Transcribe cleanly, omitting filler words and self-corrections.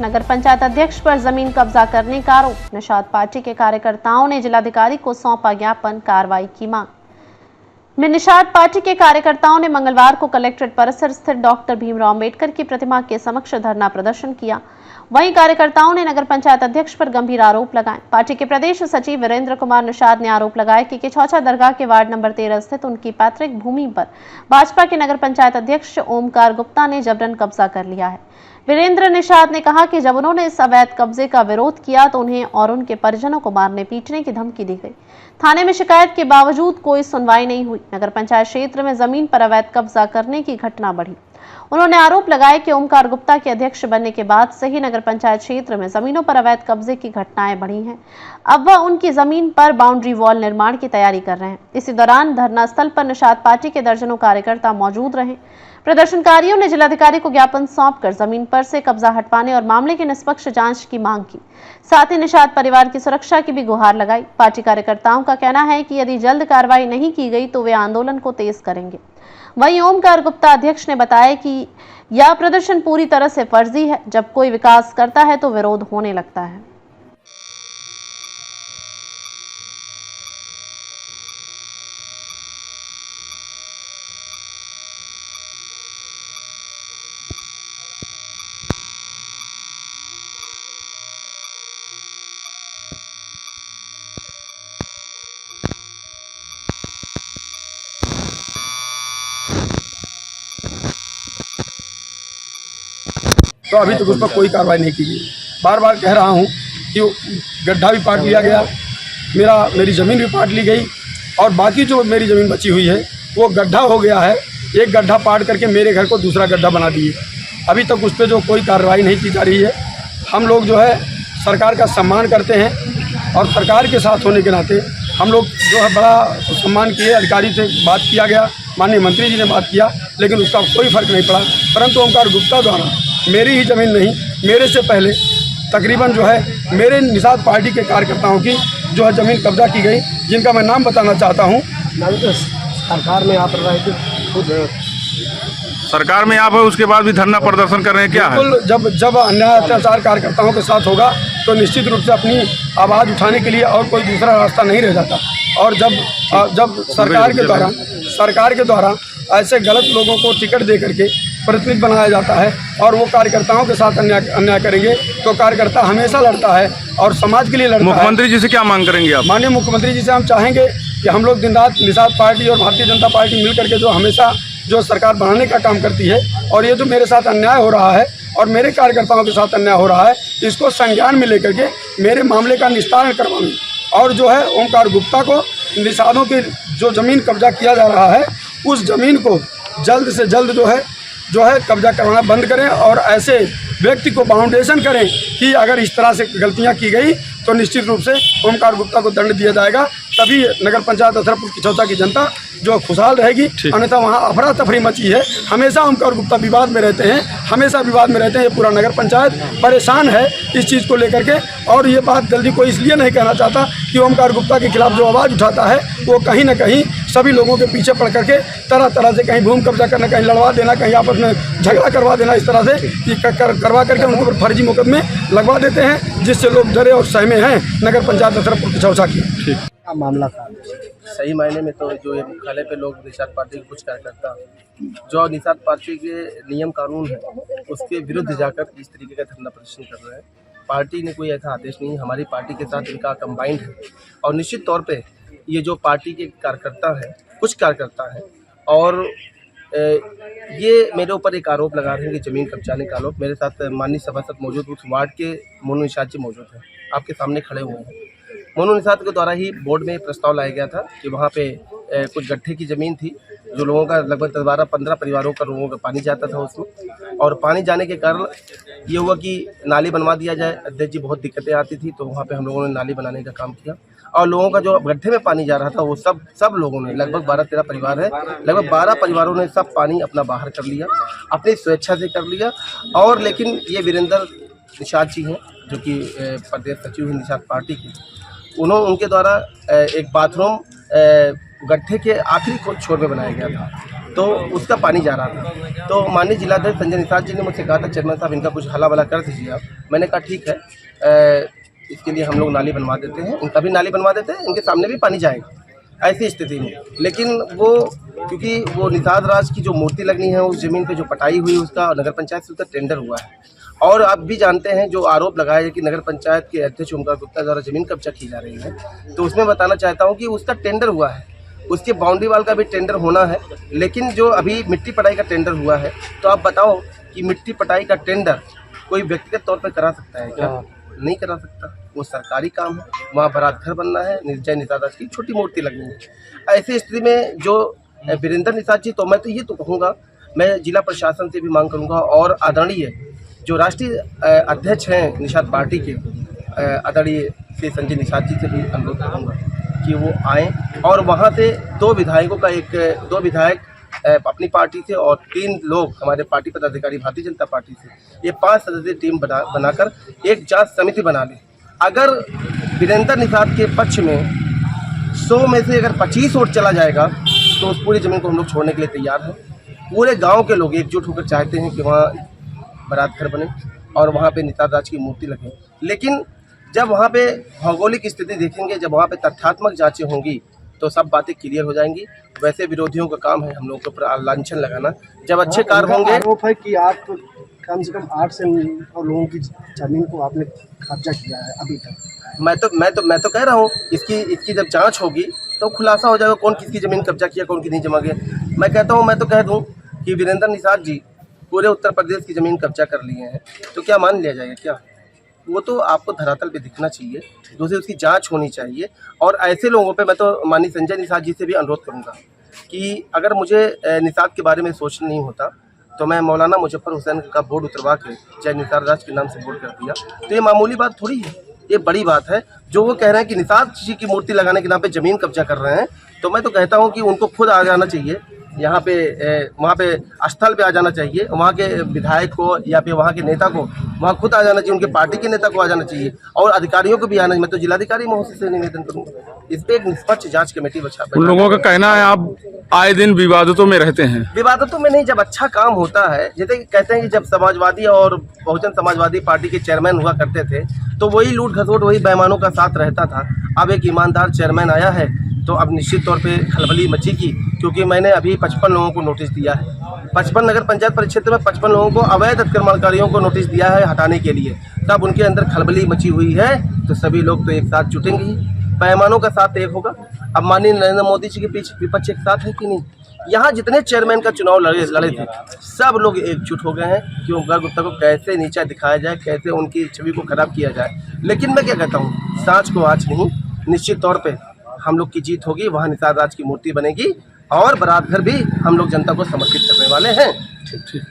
नगर पंचायत अध्यक्ष पर जमीन कब्जा करने का आरोप। निषाद पार्टी के कार्यकर्ताओं ने जिलाधिकारी को सौंपा ज्ञापन, कार्रवाई की मांग। निषाद पार्टी के कार्यकर्ताओं ने मंगलवार को कलेक्ट्रेट परिसर स्थित डॉक्टर भीमराव अंबेडकर की प्रतिमा के समक्ष धरना प्रदर्शन किया। वहीं कार्यकर्ताओं ने नगर पंचायत अध्यक्ष पर गंभीर आरोप लगाए। पार्टी के प्रदेश सचिव वीरेंद्र कुमार निषाद ने आरोप लगाया कि किछौछा दरगाह के वार्ड नंबर 13 स्थित उनकी पैतृक भूमि पर भाजपा के नगर पंचायत अध्यक्ष ओमकार गुप्ता ने जबरन कब्जा कर लिया है। वीरेंद्र निषाद ने कहा कि जब उन्होंने इस अवैध कब्जे का विरोध किया तो उन्हें और उनके परिजनों को मारने पीटने की धमकी दी गई। थाने में शिकायत के बावजूद कोई सुनवाई नहीं हुई। नगर पंचायत क्षेत्र में जमीन पर अवैध कब्जा करने की घटना बढ़ी। उन्होंने आरोप लगाया कि ओमकार गुप्ता के अध्यक्ष बनने के बाद से ही नगर पंचायत क्षेत्र में जमीनों पर अवैध कब्जे की घटनाएं बढ़ी हैं। अब वह उनकी जमीन पर बाउंड्री वॉल निर्माण की तैयारी कर रहे हैं। इसी दौरान धरना स्थल पर निषाद पार्टी के दर्जनों कार्यकर्ता मौजूद रहे। प्रदर्शनकारियों ने जिलाधिकारी को ज्ञापन सौंपकर जमीन पर से कब्जा हटवाने और मामले की निष्पक्ष जांच की मांग की। साथ ही निषाद परिवार की सुरक्षा की भी गुहार लगाई। पार्टी कार्यकर्ताओं का कहना है कि यदि जल्द कार्रवाई नहीं की गई तो वे आंदोलन को तेज करेंगे। वहीं ओमकार गुप्ता अध्यक्ष ने बताया कि यह प्रदर्शन पूरी तरह से फर्जी है। जब कोई विकास करता है तो विरोध होने लगता है। तो अभी तक उस पर कोई कार्रवाई नहीं की गई। बार बार कह रहा हूँ कि गड्ढा भी पाट लिया गया, मेरी ज़मीन भी पाट ली गई और बाकी जो मेरी ज़मीन बची हुई है वो गड्ढा हो गया है। एक गड्ढा पाट करके मेरे घर को दूसरा गड्ढा बना दिए। अभी तक उस पर जो कोई कार्रवाई नहीं की जा रही है। हम लोग जो है सरकार का सम्मान करते हैं और सरकार के साथ होने के नाते हम लोग जो है बड़ा सम्मान किए। अधिकारी से बात किया गया, माननीय मंत्री जी ने बात किया, लेकिन उसका कोई फर्क नहीं पड़ा। परंतु ओमकार गुप्ता द्वारा मेरी ही ज़मीन नहीं, मेरे से पहले तकरीबन जो है मेरे निषाद पार्टी के कार्यकर्ताओं की जो है ज़मीन कब्जा की गई, जिनका मैं नाम बताना चाहता हूँ। सरकार में आप रहे थे, खुद सरकार में आप है, उसके बाद भी धरना प्रदर्शन कर रहे हैं, क्या है? बिल्कुल, जब अन्याय अत्याचार कार्यकर्ताओं के साथ होगा तो निश्चित रूप से अपनी आवाज़ उठाने के लिए और कोई दूसरा रास्ता नहीं रह जाता। और जब सरकार के द्वारा ऐसे गलत लोगों को टिकट दे करके प्रतिनिधि बनाया जाता है और वो कार्यकर्ताओं के साथ अन्याय करेंगे तो कार्यकर्ता हमेशा लड़ता है और समाज के लिए लड़ता है। मुख्यमंत्री जी से क्या मांग करेंगे आप? माननीय मुख्यमंत्री जी से हम चाहेंगे कि हम लोग दिन रात निषाद पार्टी और भारतीय जनता पार्टी मिल करके जो हमेशा जो सरकार बनाने का काम करती है और ये जो मेरे साथ अन्याय हो रहा है और मेरे कार्यकर्ताओं के साथ अन्याय हो रहा है, इसको संज्ञान में लेकर के मेरे मामले का निस्तारण करवाएं और जो है ओमकार गुप्ता को निषादों की जो ज़मीन कब्जा किया जा रहा है उस ज़मीन को जल्द से जल्द जो है कब्जा करवाना बंद करें और ऐसे व्यक्ति को बाउंडेशन करें कि अगर इस तरह से गलतियां की गई तो निश्चित रूप से ओमकार गुप्ता को दंड दिया जाएगा। तभी नगर पंचायत अथरपुर किछौता की जनता जो खुशहाल रहेगी, अन्यथा वहाँ अफरा तफरी मची है। हमेशा ओमकार गुप्ता विवाद में रहते हैं, हमेशा विवाद में रहते हैं। ये पूरा नगर पंचायत परेशान है इस चीज़ को लेकर के। और ये बात जल्दी कोई इसलिए नहीं कहना चाहता कि ओमकार गुप्ता के खिलाफ जो आवाज़ उठाता है वो कहीं ना कहीं सभी लोगों के पीछे पड़ करके तरह तरह से कहीं भूमि कब्जा करना, कहीं लड़वा देना, कहीं आपस में झगड़ा करवा देना, इस तरह से कि करवा करके उनके ऊपर फर्जी मुकदमे लगवा देते हैं, जिससे लोग डरे और सहमे हैं नगर पंचायत अथरपुर किछौता की। क्या मामला था? सही मायने में तो जो ये मुख्यालय पे लोग निषाद पार्टी के कुछ कार्यकर्ता जो निषाद पार्टी के नियम कानून है उसके विरुद्ध जाकर इस तरीके का धरना प्रदर्शन कर रहे हैं। पार्टी ने कोई ऐसा आदेश नहीं, हमारी पार्टी के साथ इनका कंबाइंड है और निश्चित तौर पे ये जो पार्टी के कार्यकर्ता है, कुछ कार्यकर्ता है और ये मेरे ऊपर एक आरोप लगा रहे हैं कि ज़मीन कब्जाने का आरोप। मेरे साथ माननीय सभासद मौजूद, उस वार्ड के मोनू निषाद जी मौजूद हैं, आपके सामने खड़े हुए हैं। मोनू निषाद के द्वारा ही बोर्ड में प्रस्ताव लाया गया था कि वहाँ पे कुछ गड्ढे की ज़मीन थी जो लोगों का लगभग 12-15 परिवारों का लोगों का पानी जाता था उसमें, और पानी जाने के कारण ये हुआ कि नाली बनवा दिया जाए। अध्यक्ष जी बहुत दिक्कतें आती थी तो वहाँ पे हम लोगों ने नाली बनाने का काम किया और लोगों का जो गड्ढे में पानी जा रहा था वो सब लोगों ने, लगभग 12-13 परिवार है, लगभग 12 परिवारों ने सब पानी अपना बाहर कर लिया, अपनी स्वेच्छा से कर लिया। और लेकिन ये वीरेंद्र निषाद जी हैं जो कि प्रदेश सचिव हैं निषाद पार्टी के, उनके द्वारा एक बाथरूम गड्ढे के आखिरी छोर में बनाया गया था तो उसका पानी जा रहा था। तो माननीय जिलाध्यक्ष संजय निषाद जी ने मुझसे कहा था, चेयरमैन साहब इनका कुछ हला भला कर दीजिए आप। मैंने कहा ठीक है, इसके लिए हम लोग नाली बनवा देते हैं, इनका भी नाली बनवा देते हैं, इनके सामने भी पानी जाएगा ऐसी स्थिति में। लेकिन वो क्योंकि वो निषाद राज की जो मूर्ति लगनी है उस ज़मीन पे जो पटाई हुई उसका नगर पंचायत से उसका टेंडर हुआ है। और आप भी जानते हैं जो आरोप लगाया है कि नगर पंचायत के अध्यक्ष ओमकार गुप्ता द्वारा ज़मीन कब्जा की जा रही है, तो उसमें बताना चाहता हूँ कि उसका टेंडर हुआ है, उसके बाउंड्री वाल का भी टेंडर होना है। लेकिन जो अभी मिट्टी पटाई का टेंडर हुआ है, तो आप बताओ कि मिट्टी पटाई का टेंडर कोई व्यक्तिगत तौर पर करा सकता है क्या? नहीं करा सकता। वो सरकारी काम है, वहाँ बारात घर बनना है, जय निषाद राज की छोटी मूर्ति लगनी है। ऐसी स्थिति में जो वीरेंद्र निषाद जी, तो मैं तो ये तो कहूँगा, मैं जिला प्रशासन से भी मांग करूँगा और आदरणीय जो राष्ट्रीय अध्यक्ष हैं निषाद पार्टी के आदरणीय श्री संजय निषाद जी से भी अनुरोध करूँगा कि वो आएँ और वहाँ से दो विधायक अपनी पार्टी से और 3 लोग हमारे पार्टी पदाधिकारी भारतीय जनता पार्टी से, ये 5 सदस्यीय टीम बनाकर एक जांच समिति बना लें। अगर वीरेंद्र निषाद के पक्ष में 100 में से अगर 25 वोट चला जाएगा तो उस पूरी ज़मीन को हम लोग छोड़ने के लिए तैयार हैं। पूरे गांव के लोग एकजुट होकर चाहते हैं कि वहाँ बारात घर बने और वहाँ पे निषाद राज की मूर्ति लगे। लेकिन जब वहाँ पे भौगोलिक स्थिति देखेंगे, जब वहाँ पे तथ्यात्मक जांचें होंगी तो सब बातें क्लियर हो जाएंगी। वैसे विरोधियों का काम है हम लोगों के ऊपर लांछन लगाना। जब अच्छे कार्य होंगे, आरोप है कि आप कम से कम 8 से 9 लोगों की जमीन को आपने कब्जा किया है अभी तक। मैं तो कह रहा हूँ इसकी जब जांच होगी तो खुलासा हो जाएगा कौन किसकी ज़मीन कब्जा किया, कौन की नहीं जमा गया। मैं कहता हूँ, मैं तो कह दूँ कि वीरेंद्र निषाद जी पूरे उत्तर प्रदेश की ज़मीन कब्जा कर लिए हैं, तो क्या मान लिया जाएगा क्या? वो तो आपको धरातल पे दिखना चाहिए, दूसरी उसकी जांच होनी चाहिए। और ऐसे लोगों पे मैं तो माननीय संजय निषाद जी से भी अनुरोध करूंगा कि अगर मुझे निषाद के बारे में सोचना नहीं होता तो मैं मौलाना मुजफ्फर हुसैन का बोर्ड उतरवा के जय निषाद राज के नाम से बोर्ड कर दिया। तो ये मामूली बात थोड़ी है, ये बड़ी बात है। जो वो कह रहे हैं कि निषाद जी की मूर्ति लगाने के नाम पे ज़मीन कब्जा कर रहे हैं, तो मैं तो कहता हूँ कि उनको खुद आ जाना चाहिए यहाँ पे, वहाँ पे स्थल पे आ जाना चाहिए। वहाँ के विधायक को या फिर वहाँ के नेता को वहाँ खुद आ जाना चाहिए, उनके पार्टी के नेता को आ जाना चाहिए और अधिकारियों को भी आना चाहिए। मैं तो जिलाधिकारी महोदय से निवेदन करूँगा इस पर एक निष्पक्ष जांच कमेटी बचा। उन लोगों का कहना है आप आए दिन विवादों में रहते हैं। विवादों में नहीं, जब अच्छा काम होता है, जैसे कहते हैं कि जब समाजवादी और बहुजन समाजवादी पार्टी के चेयरमैन हुआ करते थे तो वही लूट घसोट, वही बेईमानों का साथ रहता था। अब एक ईमानदार चेयरमैन आया है तो अब निश्चित तौर पे खलबली मची की, क्योंकि मैंने अभी 55 लोगों को नोटिस दिया है। 55 नगर पंचायत परिक्षेत्र में 55 लोगों को अवैध अतिक्रमणकारियों को नोटिस दिया है हटाने के लिए। तब उनके अंदर खलबली मची हुई है तो सभी लोग तो एक साथ जुटेंगे ही, बेईमानों का साथ एक होगा। अब माननीय नरेंद्र मोदी जी के पीछे विपक्ष एक साथ है कि नहीं? यहाँ जितने चेयरमैन का चुनाव लड़े थे सब लोग एकजुट हो गए हैं कि ओमकार गुप्ता को कैसे नीचा दिखाया जाए, कैसे उनकी छवि को खराब किया जाए। लेकिन मैं क्या कहता हूँ, सांच को आज नहीं, निश्चित तौर पे हम लोग की जीत होगी। वहाँ निषाद राज की मूर्ति बनेगी और बारात घर भी हम लोग जनता को समर्पित करने वाले हैं। ठीक।